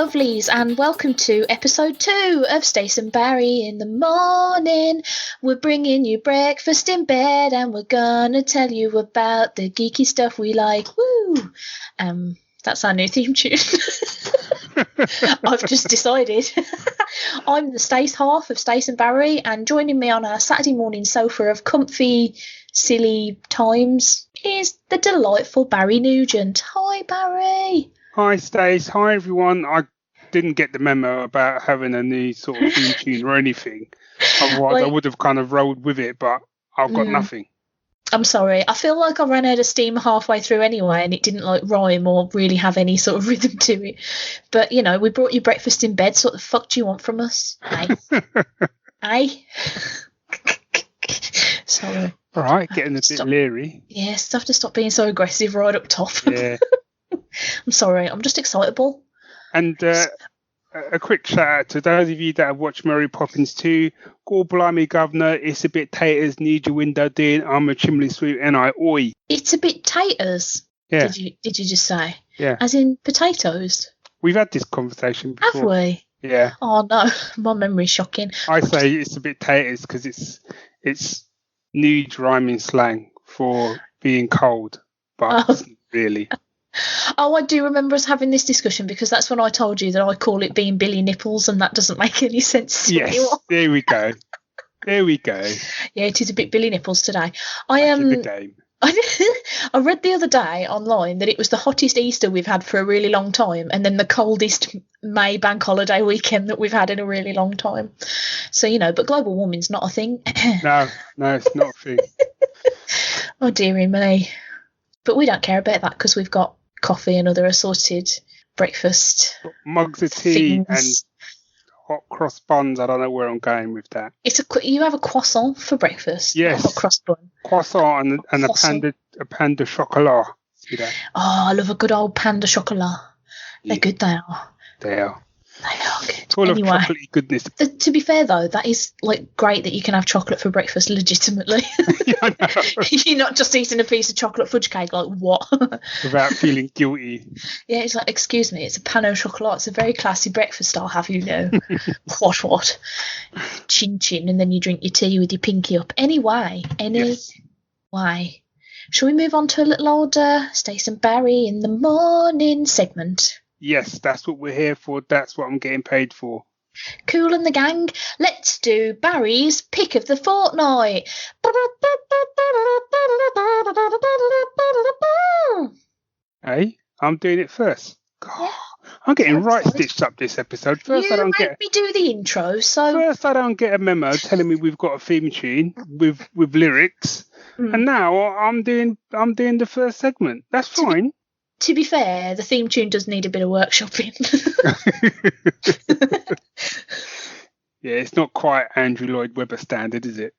lovelies, and welcome to episode 2 of Stace and Barry in the morning. We're bringing you breakfast in bed, and we're gonna tell you about the geeky stuff we like. Woo! That's our new theme tune. I've just decided. I'm the Stace half of Stace and Barry, and joining me on our Saturday morning sofa of comfy, silly times is the delightful Barry Nugent. Hi, Barry. Hi, Stace. Hi, everyone. I didn't get the memo about having a new sort of theme tune or anything. Otherwise, I would have kind of rolled with it, but I've got nothing. I'm sorry. I feel like I ran out of steam halfway through anyway, and it didn't rhyme or really have any sort of rhythm to it. But, you know, we brought you breakfast in bed, so what the fuck do you want from us? Eh? Sorry. All right, getting a bit leery. Yes, I have to stop being so aggressive right up top. Yeah. I'm sorry, I'm just excitable. And a quick shout out to those of you that have watched Mary Poppins 2. Gore blimey, governor, it's a bit taters, need your window doing, I'm a chimney sweep and I oi. It's a bit taters, yeah. Did you just say? Yeah. As in potatoes? We've had this conversation before. Have we? Yeah. Oh no, my memory's shocking. I say it's a bit taters because it's nude rhyming slang for being cold, but really. Oh, I do remember us having this discussion because that's when I told you that I call it being Billy Nipples, and that doesn't make any sense to yes, anyone. There we go. There we go. Yeah, it is a bit Billy Nipples today. The game. I read the other day online that it was the hottest Easter we've had for a really long time, and then the coldest May bank holiday weekend that we've had in a really long time. So, you know, but global warming's not a thing. No, it's not a thing. Oh, dearie me. But we don't care about that because we've got coffee and other assorted breakfast mugs of tea things. And hot cross buns. I don't know where I'm going with that. You have a croissant for breakfast. Yes, a hot cross bun. Croissant and a pan de chocolat. See that? Oh, I love a good old pan de chocolat. They're good. They are. They are. They are good. It's all of chocolatey goodness. To be fair, though, that is great that you can have chocolate for breakfast legitimately. Yeah, I know. You're not just eating a piece of chocolate fudge cake, what? Without feeling guilty. Yeah, it's like, excuse me, it's a pan au chocolat. It's a very classy breakfast, I'll have you know. What? Chin chin, and then you drink your tea with your pinky up. Anyway. Yes. Shall we move on to a little old Stace and Barry in the morning segment? Yes, that's what we're here for. That's what I'm getting paid for. Cool and the gang, let's do Barry's pick of the fortnight. Hey, I'm doing it first. God, Yeah. I'm getting right stitched up this episode. First, You made me do the intro, so... First, I don't get a memo telling me we've got a theme tune with lyrics, and now I'm doing the first segment. That's fine. To be fair, the theme tune does need a bit of workshopping. Yeah, it's not quite Andrew Lloyd Webber standard, is it?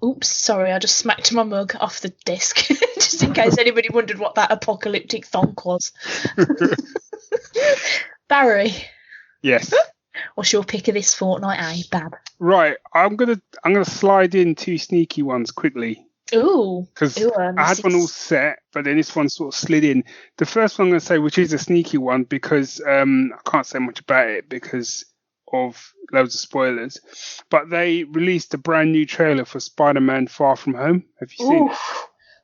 Oops, sorry, I just smacked my mug off the desk, just in case anybody wondered what that apocalyptic thonk was. Barry. Yes. What's your pick of this fortnight, Bab? Right, I'm gonna slide in two sneaky ones quickly. Ooh. Because I had one all set, but then this one sort of slid in. The first one I'm going to say, which is a sneaky one, because I can't say much about it because of loads of spoilers, but they released a brand new trailer for Spider-Man Far From Home. Have you seen it?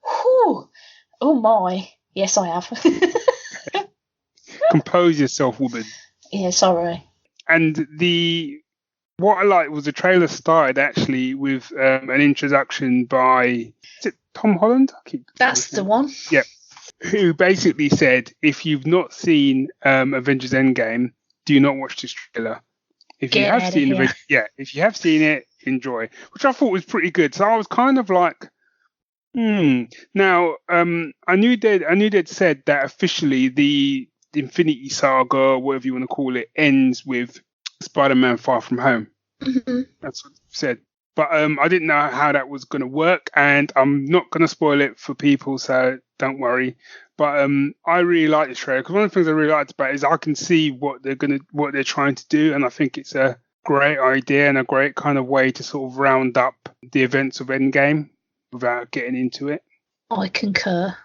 Oh my. Yes, I have. Compose yourself, woman. Yeah, sorry. And what I liked was the trailer started actually with an introduction by, is it Tom Holland? That's the one. Yeah. Who basically said, if you've not seen Avengers Endgame, do not watch this trailer. If you have seen it, enjoy. Which I thought was pretty good. So I was kind of like, Now, I knew they'd said that officially the Infinity Saga, whatever you want to call it, ends with Spider-Man Far From Home. Mm-hmm. That's what it said. But I didn't know how that was going to work, and I'm not going to spoil it for people, so don't worry. But I really like this trailer because one of the things I really liked about it is I can see what they're trying to do, and I think it's a great idea and a great kind of way to sort of round up the events of Endgame without getting into it. I concur.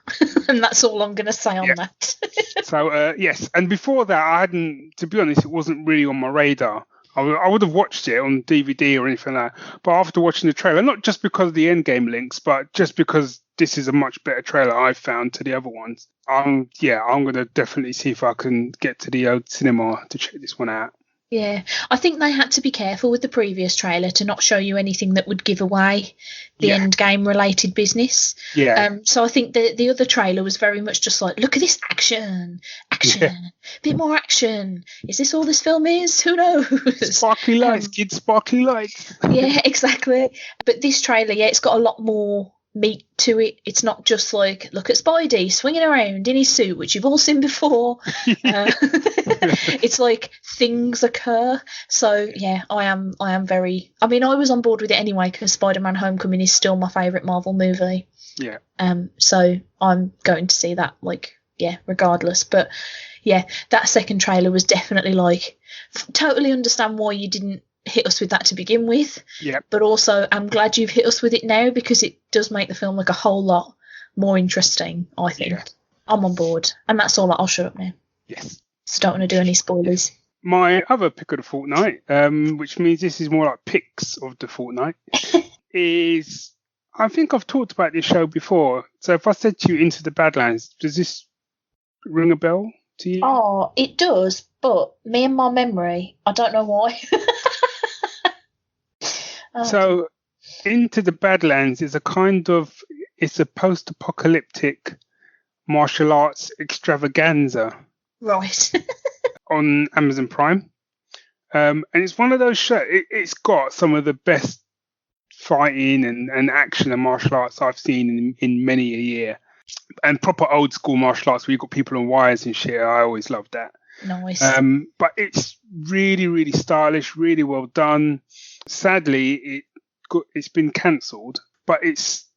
And that's all I'm going to say on that. So, yes. And before that, I hadn't, to be honest, it wasn't really on my radar. I would have watched it on DVD or anything like that. But after watching the trailer, not just because of the Endgame links, but just because this is a much better trailer I've found to the other ones. I'm going to definitely see if I can get to the old cinema to check this one out. Yeah, I think they had to be careful with the previous trailer to not show you anything that would give away the Endgame related business. Yeah. So I think the other trailer was very much just like, look at this action, bit more action. Is this all this film is? Who knows? Sparkly lights, kids, sparkly lights. Yeah, exactly. But this trailer, it's got a lot more meat to it. It's not just like, look at Spidey swinging around in his suit, which you've all seen before. It's like things occur. So yeah, I am very, I mean, I was on board with it anyway because Spider-Man Homecoming is still my favourite Marvel movie. Yeah. So I'm going to see that, like, yeah, regardless. But yeah, that second trailer was definitely like, totally understand why you didn't hit us with that to begin with. Yeah. But also, I'm glad you've hit us with it now because it does make the film like a whole lot more interesting, I think. Yeah. I'm on board. And that's all. I'll shut up now. Yes. So don't want to do any spoilers. My other pick of the fortnight, which means this is more like picks of the fortnight, is, I think I've talked about this show before. So if I said to you Into the Badlands, does this ring a bell to you? Oh, it does. But me and my memory, I don't know why. So, Into the Badlands is it's a post-apocalyptic martial arts extravaganza. Right. On Amazon Prime. And it's one of those shows, it's got some of the best fighting and action and martial arts I've seen in many a year. And proper old school martial arts where you've got people on wires and shit. I always loved that. Nice. But it's really, really stylish, really well done. Sadly, it's been cancelled, but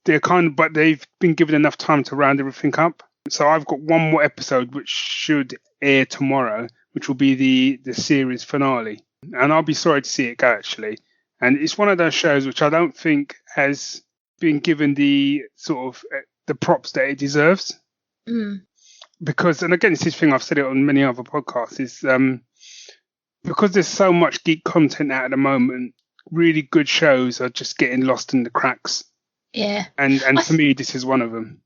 they've been given enough time to round everything up. So I've got one more episode which should air tomorrow, which will be the series finale. And I'll be sorry to see it go, actually. And it's one of those shows which I don't think has been given the sort of the props that it deserves. Mm. Because, and again, it's this thing, I've said it on many other podcasts, is because there's so much geek content out at the moment, really good shows are just getting lost in the cracks. Yeah. And for me, this is one of them.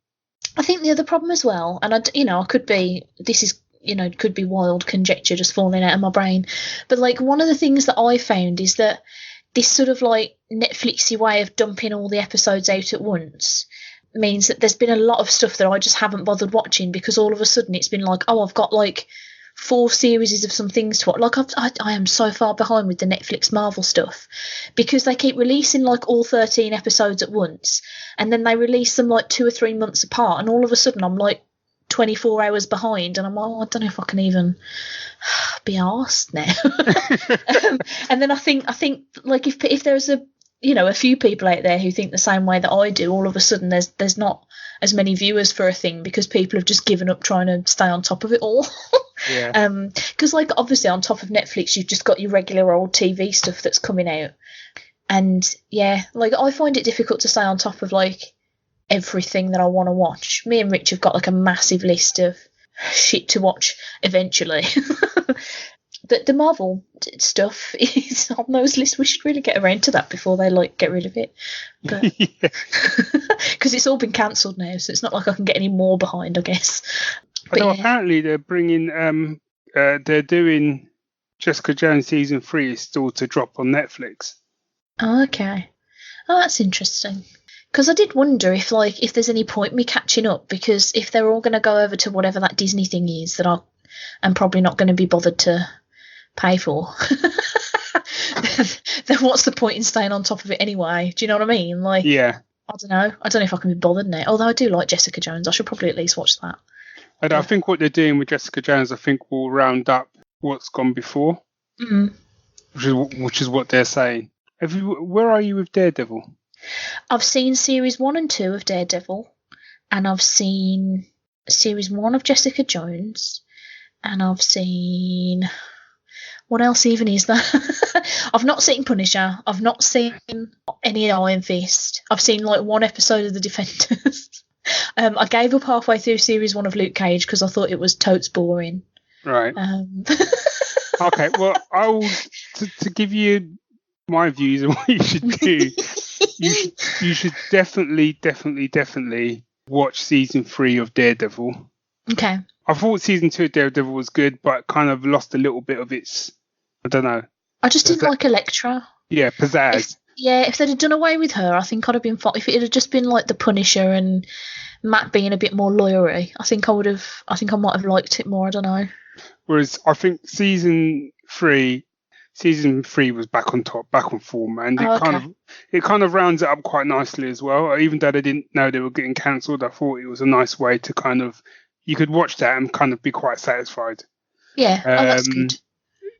I think the other problem as well, and I could be wild conjecture just falling out of my brain, but like one of the things that I found is that this sort of like Netflixy way of dumping all the episodes out at once means that there's been a lot of stuff that I just haven't bothered watching because all of a sudden it's been like, oh, I've got like 4 series of some things to watch. Like I am so far behind with the Netflix Marvel stuff because they keep releasing like all 13 episodes at once and then they release them like 2 or 3 months apart and all of a sudden I'm like 24 hours behind and I'm like, I don't know if I can even be arsed now. And then I think like if there's a few people out there who think the same way that I do, all of a sudden there's not as many viewers for a thing because people have just given up trying to stay on top of it all. Yeah. Because like obviously on top of Netflix you've just got your regular old TV stuff that's coming out, and yeah, like I find it difficult to stay on top of like everything that I want to watch. Me and Rich have got like a massive list of shit to watch eventually. The Marvel stuff is on those lists. We should really get around to that before they like get rid of it. But because it's all been cancelled now, so it's not like I can get any more behind, I guess. Although apparently they're bringing, they're doing Jessica Jones season 3 is still to drop on Netflix. Oh, okay. Oh, that's interesting. Because I did wonder if there's any point me catching up, because if they're all going to go over to whatever that Disney thing is that I'm probably not going to be bothered to pay for, then what's the point in staying on top of it anyway? Do you know what I mean? Like, yeah. I don't know if I can be bothered now. Although I do like Jessica Jones, I should probably at least watch that. And I think what they're doing with Jessica Jones, I think will round up what's gone before, which is what they're saying. Where are you with Daredevil? I've seen series 1 and 2 of Daredevil, and I've seen series 1 of Jessica Jones, and I've seen, what else even is there? I've not seen Punisher. I've not seen any Iron Fist. I've seen like 1 episode of The Defenders. I gave up halfway through series 1 of Luke Cage because I thought it was totes boring. Right. Okay. Well, I will to give you my views on what you should do. You should definitely watch season 3 of Daredevil. Okay. I thought season 2 of Daredevil was good, but kind of lost a little bit of its, I don't know. I just didn't like Elektra. Yeah, pizzazz. If they'd have done away with her, I think I'd have been fine. If it had just been like the Punisher and Matt being a bit more lawyery, I think I might have liked it more. I don't know. Whereas I think season 3 was back on top, back on form, and it kind of rounds it up quite nicely as well. Even though they didn't know they were getting cancelled, I thought it was a nice way to kind of, you could watch that and kind of be quite satisfied. Yeah, that's good.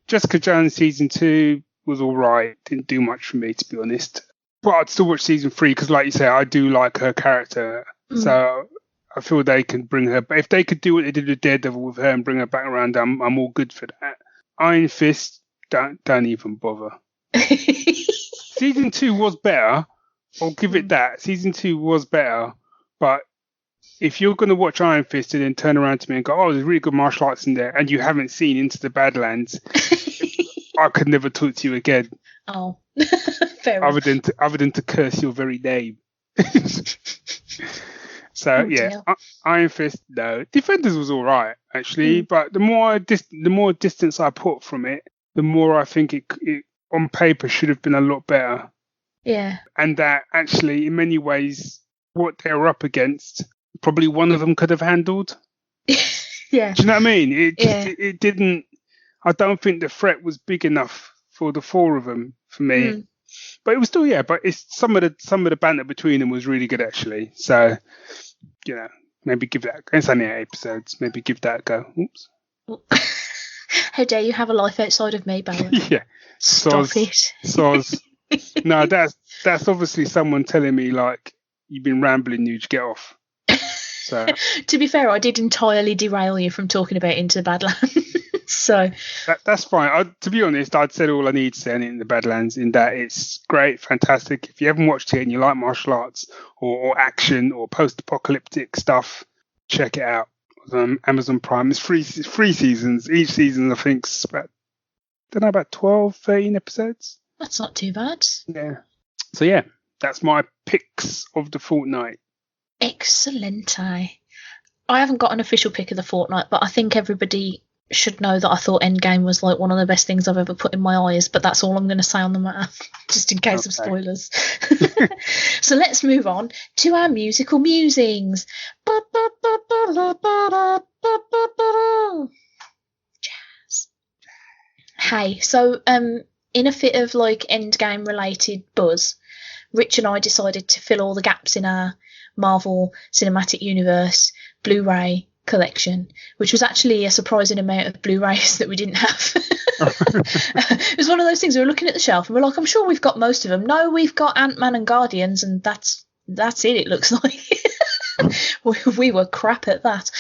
Jessica Jones season 2 was all right. Didn't do much for me, to be honest. But I'd still watch season 3 because, like you say, I do like her character. So I feel they can bring her. But if they could do what they did with Daredevil with her and bring her back around, I'm all good for that. Iron Fist, don't even bother. Season 2 was better. I'll give it that. Season 2 was better. But if you're going to watch Iron Fist and then turn around to me and go, oh, there's really good martial arts in there, and you haven't seen Into the Badlands, I could never talk to you again. Oh, fair enough. Other than to curse your very name. So Iron Fist, no. Defenders was all right actually, but the more distance I put from it, the more I think it on paper should have been a lot better. Yeah. And that actually, in many ways, what they were up against, probably one of them could have handled. Yeah. Do you know what I mean? It didn't. I don't think the threat was big enough for the 4 of them for me. But it was still, but it's some of the banter between them was really good actually. So, maybe give that. It's only 8 episodes. Maybe give that a go. Oops. How dare you have a life outside of me, Barry? Yeah. Stop it. Soz. No, that's obviously someone telling me like, you've been rambling, you get off. So to be fair, I did entirely derail you from talking about Into the Badlands. So that's fine. To be honest, I'd said all I need to say on Into the Badlands, in that it's great, fantastic. If you haven't watched it and you like martial arts or action or post-apocalyptic stuff, check it out. On Amazon Prime. It's 3 seasons. Each season, I think, is about 12, 13 episodes. That's not too bad. Yeah. So that's my picks of the fortnight. Excellent. I haven't got an official pick of the fortnight, but I think everybody should know that I thought Endgame was like one of the best things I've ever put in my eyes, but that's all I'm going to say on the matter, just in case of spoilers. So let's move on to our musical musings. Jazz. Hey, so in a fit of like Endgame related buzz, Rich and I decided to fill all the gaps in our Marvel Cinematic Universe Blu-ray collection, which was actually a surprising amount of Blu-rays that we didn't have. It was one of those things, we were looking at the shelf and we're like, I'm sure we've got most of them. No, we've got Ant-Man and Guardians, and that's it looks like. We were crap at that.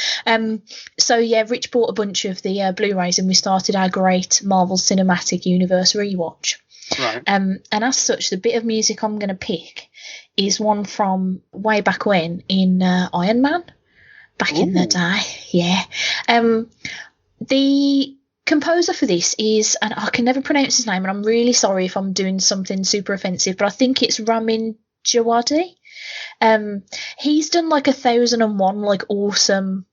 So Rich bought a bunch of the Blu-rays and we started our great Marvel Cinematic Universe rewatch. Right. And as such, the bit of music I'm going to pick is one from way back when in Iron Man. Back in the day, yeah. The composer for this is, and I can never pronounce his name, and I'm really sorry if I'm doing something super offensive, but I think it's Ramin Djawadi. He's done like 1001 like awesome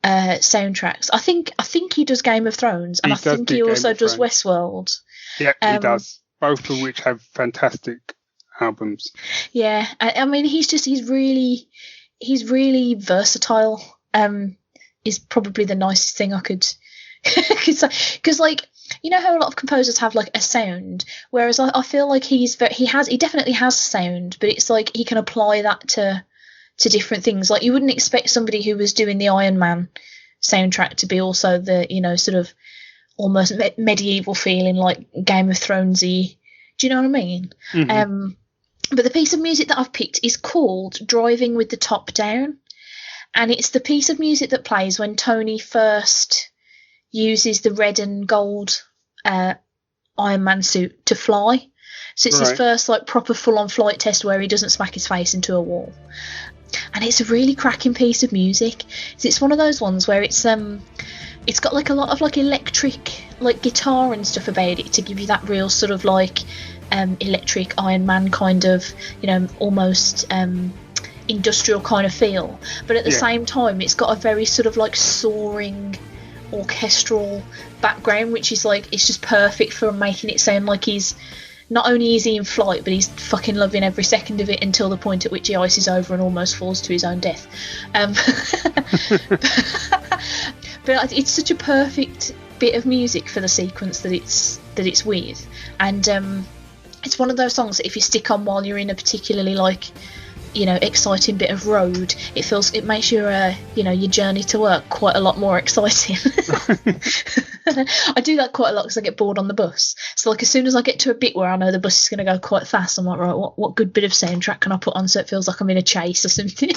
soundtracks. I think he does Game of Thrones, and I think he also does Westworld. Yeah, he does. Both of which have fantastic albums. Yeah, I mean, he's really versatile. Is probably the nicest thing I could say, because like, you know how a lot of composers have like a sound, whereas I feel like he definitely has sound, but it's like he can apply that to different things. Like you wouldn't expect somebody who was doing the Iron Man soundtrack to be also the, sort of almost medieval feeling, like Game of Thronesy. Do you know what I mean? Mm-hmm. But the piece of music that I've picked is called Driving with the Top Down. And it's the piece of music that plays when Tony first uses the red and gold Iron Man suit to fly. So it's his first like proper full-on flight test where he doesn't smack his face into a wall. and it's a really cracking piece of music. It's one of those ones where it's got like a lot of like electric like guitar and stuff about it to give you that real sort of like electric Iron Man kind of, you know, almost industrial kind of feel, but at the same time it's got a very sort of like soaring orchestral background, which is like, it's just perfect for making it sound like he's not only is he in flight, but he's fucking loving every second of it until the point at which he ices over and almost falls to his own death. But it's such a perfect bit of music for the sequence that it's with, and it's one of those songs that if you stick on while you're in a particularly like, you know, exciting bit of road, it makes your you know, your journey to work quite a lot more exciting. I do that quite a lot because I get bored on the bus. So like as soon as I get to a bit where I know the bus is going to go quite fast, I'm like, right, what good bit of soundtrack can I put on so it feels like I'm in a chase or something?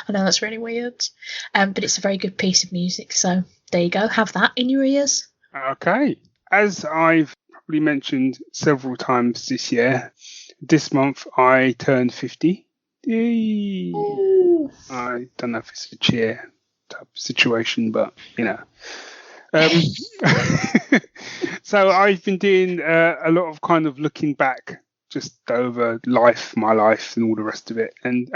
I know that's really weird, but it's a very good piece of music. So there you go, have that in your ears. Okay, as I've probably mentioned several times this year, this month I turned 50. Yay. Ooh. I don't know if it's a cheer type situation, but you know. So I've been doing a lot of kind of looking back just over my life and all the rest of it, and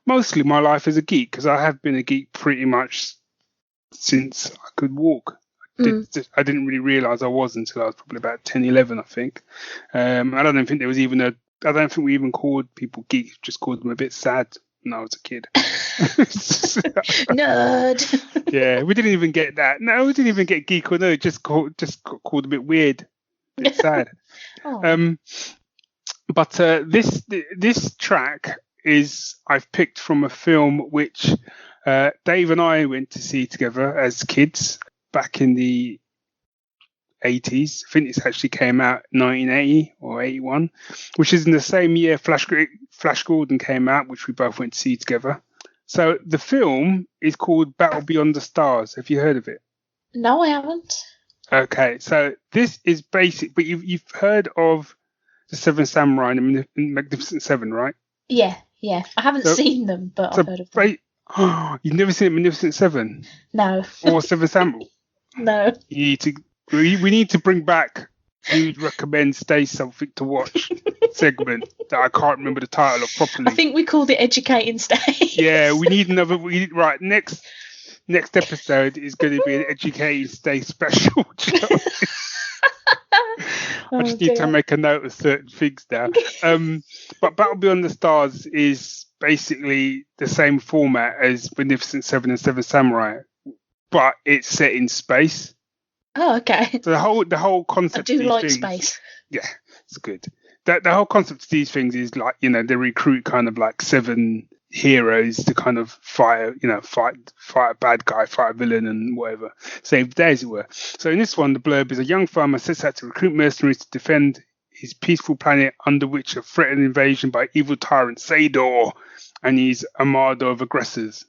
mostly my life as a geek, because I have been a geek pretty much since I could walk. I didn't really realise I was until I was probably about 10, 11, I think. I don't think there was even I don't think we even called people geeks, just called them a bit sad when I was a kid. Nerd. Yeah, we didn't even get that. No, we didn't even get geek or nerd. Just got called a bit weird, a bit sad. But this track is I've picked from a film which Dave and I went to see together as kids back in the 80s. I think this actually came out 1980 or 81, which is in the same year Flash Gordon came out, which we both went to see together. So the film is called Battle Beyond the Stars. Have you heard of it? No, I haven't. Okay, so this is basic, but you've heard of the Seven Samurai and the Magnificent Seven, right? Yeah. I haven't seen them, but I've heard of them. You've never seen Magnificent Seven? No. Or Seven Samurai? No. We need to bring back You'd Recommend Stace Something to Watch segment that I can't remember the title of properly. I think we called it Educating Stace. Yeah, we need another. Right, next episode is going to be an Educating Stace special. I just need to make a note of certain things now. But Battle Beyond the Stars is basically the same format as Magnificent Seven and Seven Samurai, but it's set in space. Oh, okay. So the whole concept. I do like things, space. Yeah, it's good. The whole concept of these things is like, you know, they recruit kind of like 7 heroes to kind of fight a bad guy, fight a villain, and whatever, save the day, as it were. So in this one, the blurb is: a young farmer sets out to recruit mercenaries to defend his peaceful planet under which a threatened invasion by evil tyrant Sador and his armada of aggressors.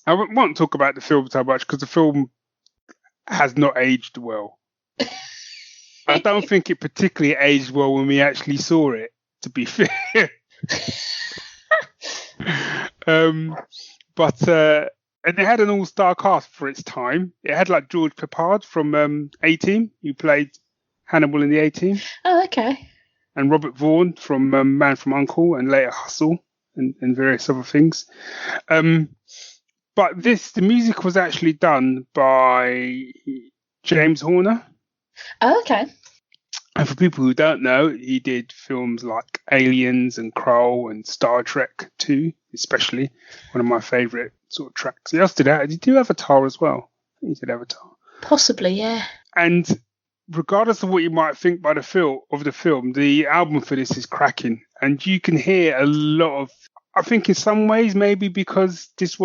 I won't talk about the film so much because the film has not aged well. I don't think it particularly aged well when we actually saw it, to be fair. But and it had an all-star cast for its time. It had like George Peppard from A-Team, who played Hannibal in the A-Team. Oh, okay. And Robert Vaughn from Man from U.N.C.L.E. and later Hustle and various other things. But the music was actually done by James Horner. Oh, okay. And for people who don't know, he did films like Aliens and Krull and Star Trek 2, especially. One of my favourite sort of tracks. He also did he do Avatar as well? I think he did Avatar. Possibly, yeah. And regardless of what you might think by the film, the album for this is cracking. And you can hear a lot of, I think in some ways, maybe because this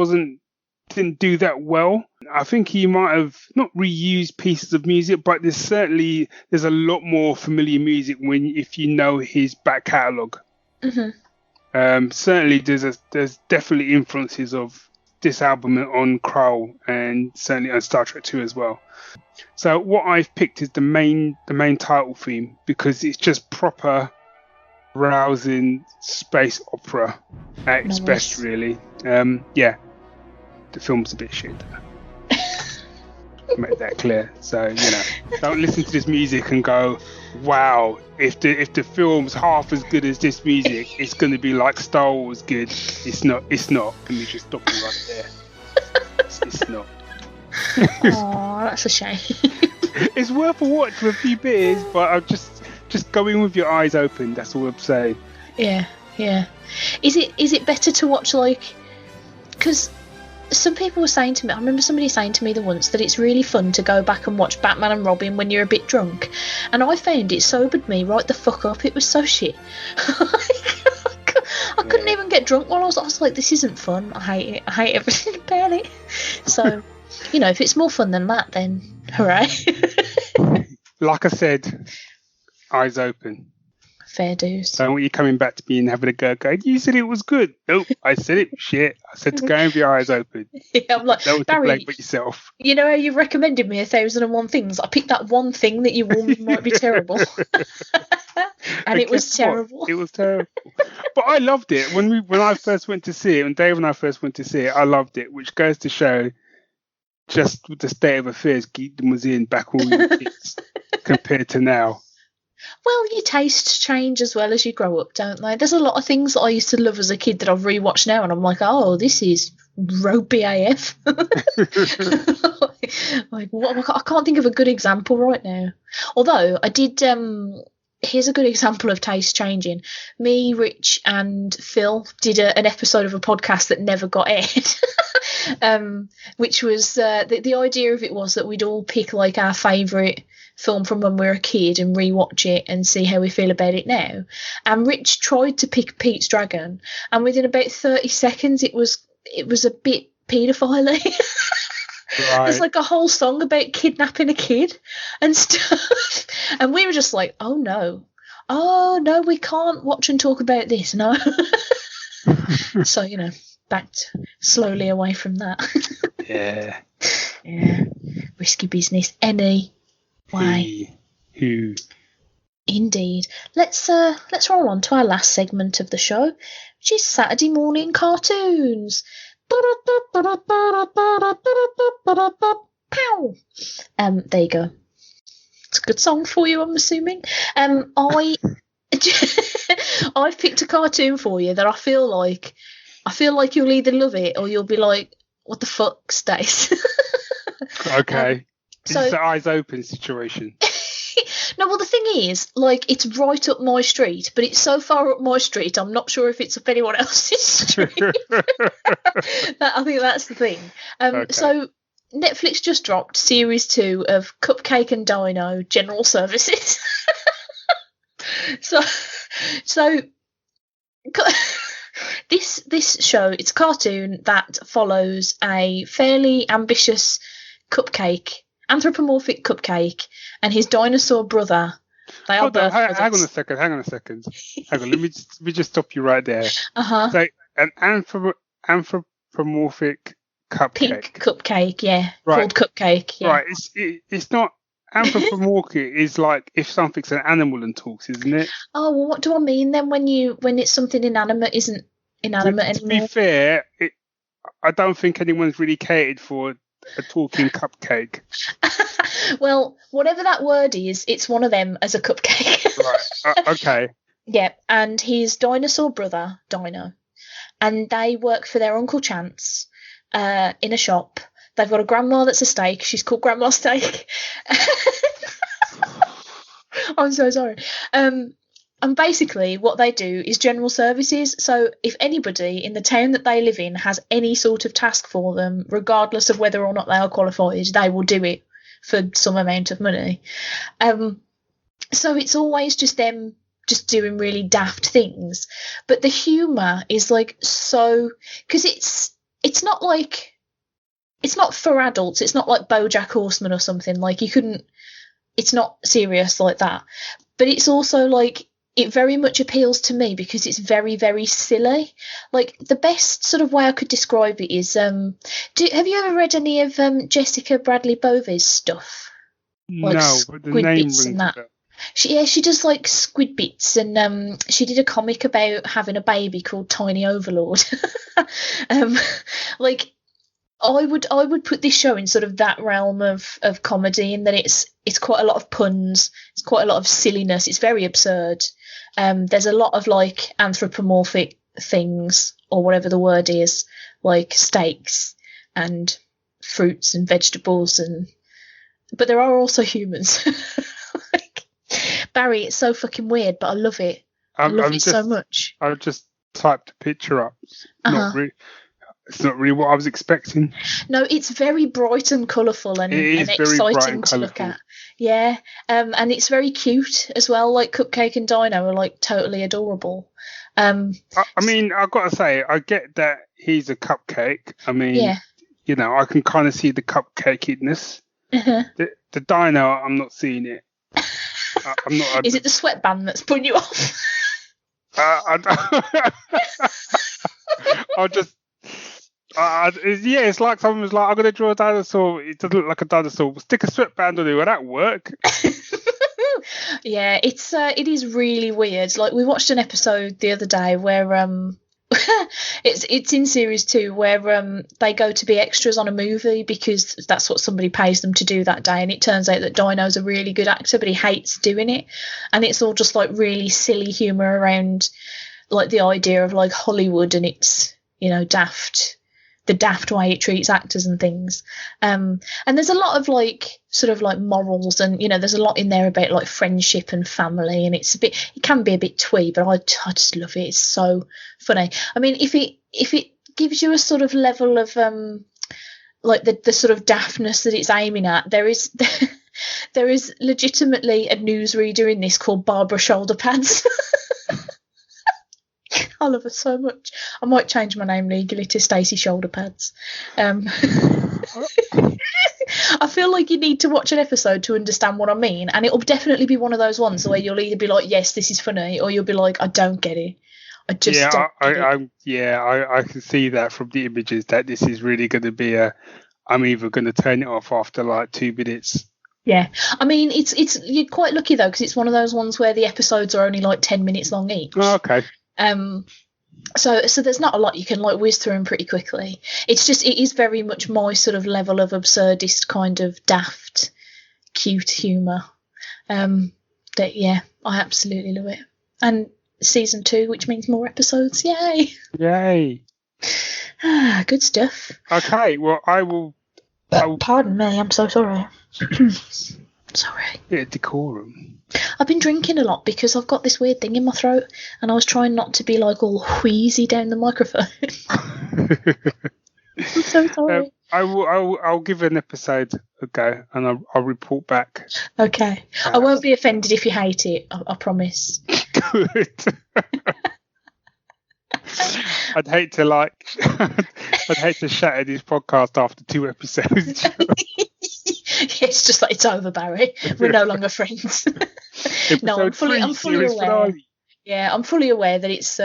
didn't do that well. I think he might have not reused pieces of music, but there's a lot more familiar music if you know his back catalogue. Mm-hmm. Certainly, there's definitely influences of this album on Krull and certainly on Star Trek 2 as well. So what I've picked is the main title theme because it's just proper rousing space opera at its best, really. The film's a bit shit. Make that clear. So, don't listen to this music and go, wow, if the film's half as good as this music, it's going to be like Star Wars good. It's not. Let me just stop you right there. It's not. Oh, that's a shame. It's worth a watch with a few beers, but I'll just go in with your eyes open. That's all I'm saying. Yeah. Is it better to watch, like, because some people were saying to me, I remember somebody saying to me once that it's really fun to go back and watch Batman and Robin when you're a bit drunk, and I found it sobered me right the fuck up. It was so shit. I couldn't even get drunk while I was like, this isn't fun. I hate it. I hate everything about it. So, if it's more fun than that, then hooray. Like I said, eyes open. Fair dues. Don't want you coming back to me and having a go. You said it was good. Nope, I said it was shit. I said to go in with your eyes open. Yeah, I'm like, that was Barry, to blame but yourself. You know how you've recommended me 1,001 things? I picked that one thing that you warned me might be terrible. And it was terrible. What? It was terrible. But I loved it. When I first went to see it, when Dave and I first went to see it, I loved it, which goes to show just the state of affairs Geekdom was in back when we were kids compared to now. Well, your tastes change as well as you grow up, don't they? There's a lot of things that I used to love as a kid that I've rewatched now, and I'm like, oh, this is ropey AF. Like, what? I can't think of a good example right now. Although I did. Here's a good example of taste changing. Me, Rich, and Phil did an episode of a podcast that never got aired, which was the idea of it was that we'd all pick like our favourite film from when we were a kid and rewatch it and see how we feel about it now. And Rich tried to pick Pete's Dragon, and within about 30 seconds it was a bit paedophile-y. Right. There's like a whole song about kidnapping a kid and stuff. And we were just like, oh no, we can't watch and talk about this, no. So, backed slowly away from that. Yeah. Risky business. Any way. Who? Indeed. Let's roll on to our last segment of the show, which is Saturday morning cartoons. There you go. It's a good song for you, I'm assuming. I've picked a cartoon for you that I feel like you'll either love it or you'll be like, what the fuck, Stace? Okay. So it's the eyes open situation. No, well, the thing is, like, it's right up my street, but it's so far up my street, I'm not sure if it's up anyone else's street. I think that's the thing. Okay. So Netflix just dropped series 2 of Cupcake and Dino General Services. So this show, it's a cartoon that follows a fairly ambitious anthropomorphic cupcake, and his dinosaur brother. Hang on a second. Hang on. Let me just stop you right there. So an anthropomorphic cupcake. Pink cupcake, yeah. Right. Called cupcake, yeah. Right. It's not anthropomorphic. Is like if something's an animal and talks, isn't it? Oh, well, what do I mean then when it's something inanimate isn't inanimate anymore? To be fair, I don't think anyone's really catered for a talking cupcake. Well, whatever that word is, it's one of them as a cupcake. Right. Okay. Yeah, and his dinosaur brother, Dino, and they work for their Uncle Chance in a shop. They've got a grandma that's a steak. She's called Grandma Steak. I'm so sorry. And basically what they do is general services. So if anybody in the town that they live in has any sort of task for them, regardless of whether or not they are qualified, they will do it for some amount of money. So it's always just them just doing really daft things. But the humour is like so... Because it's not like... It's not for adults. It's not like BoJack Horseman or something. Like you couldn't... It's not serious like that. But it's also like... It very much appeals to me because it's very, very silly. Like, the best sort of way I could describe it is, have you ever read any of Jessica Bradley Bove's stuff? Like no, but the name rings a bell. She does like squid bits, and she did a comic about having a baby called Tiny Overlord. um, like I would put this show in sort of that realm of comedy, in that it's quite a lot of puns, it's quite a lot of silliness, it's very absurd. There's a lot of like anthropomorphic things, or whatever the word is, like steaks and fruits and vegetables, but there are also humans. Like, Barry, it's so fucking weird, but I love it. I love it so much. I've just typed a picture up. It's not really what I was expecting. No, it's very bright and colourful and exciting to look at. Yeah, and it's very cute as well. Like Cupcake and Dino are like totally adorable. I mean, I've got to say, I get that he's a cupcake. I mean, yeah. You know, I can kind of see the cupcakiness. Uh-huh. The Dino, I'm not seeing it. I'm not. Is it the sweatband that's putting you off? I'll just. It's like someone was like, I'm going to draw a dinosaur. It doesn't look like a dinosaur. Stick a sweatband on it. Will that work? Yeah, it is really weird. Like, we watched an episode the other day where it's in series 2, where they go to be extras on a movie because that's what somebody pays them to do that day, and it turns out that Dino's a really good actor, but he hates doing it, and it's all just like really silly humour around like the idea of like Hollywood and its, you know, the daft way it treats actors and things. And there's a lot of like sort of like morals, and, you know, there's a lot in there about like friendship and family, and it can be a bit twee, but I just love it. It's so funny. I mean, if it gives you a sort of level of like the sort of daftness that it's aiming at, there is legitimately a newsreader in this called Barbara Shoulder Pads. I love her so much. I might change my name legally to Stacey Shoulder Pads. I feel like you need to watch an episode to understand what I mean, and it'll definitely be one of those ones where you'll either be like, yes, this is funny, or you'll be like, I don't get it. I just don't get it. I can see that from the images that this is really going to be I'm either going to turn it off after like 2 minutes. Yeah, I mean, it's you're quite lucky though, because it's one of those ones where the episodes are only like 10 minutes long each. Oh, okay. So there's not a lot, you can like whiz through them pretty quickly. It is very much my sort of level of absurdist kind of daft, cute humour. That, yeah, I absolutely love it. And season 2, which means more episodes. Yay! Good stuff. Okay, well, I will. Pardon me, I'm so sorry. Sorry. Yeah, decorum. I've been drinking a lot because I've got this weird thing in my throat, and I was trying not to be like all wheezy down the microphone. I'm so sorry. I'll give an episode a go, and I'll report back. Okay. I won't be offended if you hate it. I promise. Good. I'd hate to shatter this podcast after 2 episodes. It's just like, it's over, Barry. We're no longer friends. No, I'm fully aware. Finale. Yeah, I'm fully aware that it's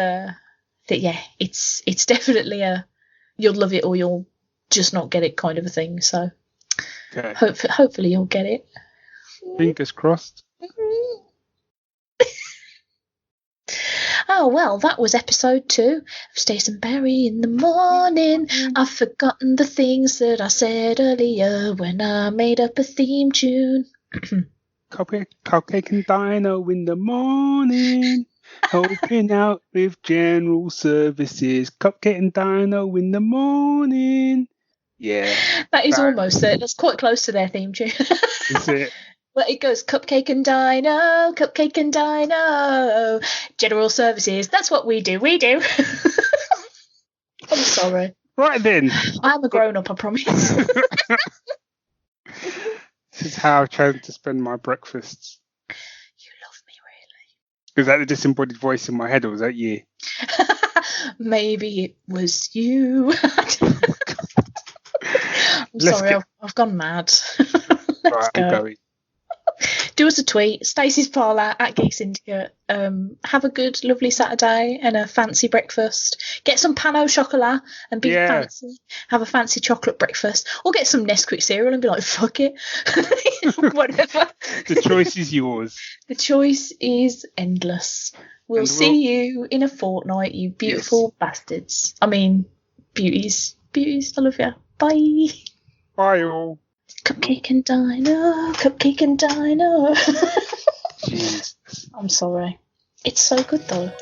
it's definitely you'll love it or you'll just not get it kind of a thing. So okay. Hopefully you'll get it. Fingers crossed. Oh, well, that was episode 2 of Stace and Barry in the morning. I've forgotten the things that I said earlier when I made up a theme tune. Cupcake and Dino in the morning. Helping out with general services. Cupcake and Dino in the morning. Yeah. That is almost it. That's quite close to their theme tune. Is it? Well, it goes Cupcake and Dino, general services. That's what we do. I'm sorry. Right then. I'm a grown-up, I promise. This is how I've chosen to spend my breakfasts. You love me, really. Is that the disembodied voice in my head, or was that you? Maybe it was you. I'm sorry, I've gone mad. Let's go. I'm going. do us a tweet, Stacey's Parlour at Geek Syndicate. Have a good, lovely Saturday and a fancy breakfast. Get some pan au chocolat and be fancy. Have a fancy chocolate breakfast. Or get some Nesquik cereal and be like, fuck it. Whatever. The choice is yours. The choice is endless. We'll see you in a fortnight, you beautiful bastards. I mean, beauties. Beauties, I love you. Bye. Bye all. Cupcake and dino, cupcake and dino. Jesus. I'm sorry. It's so good though.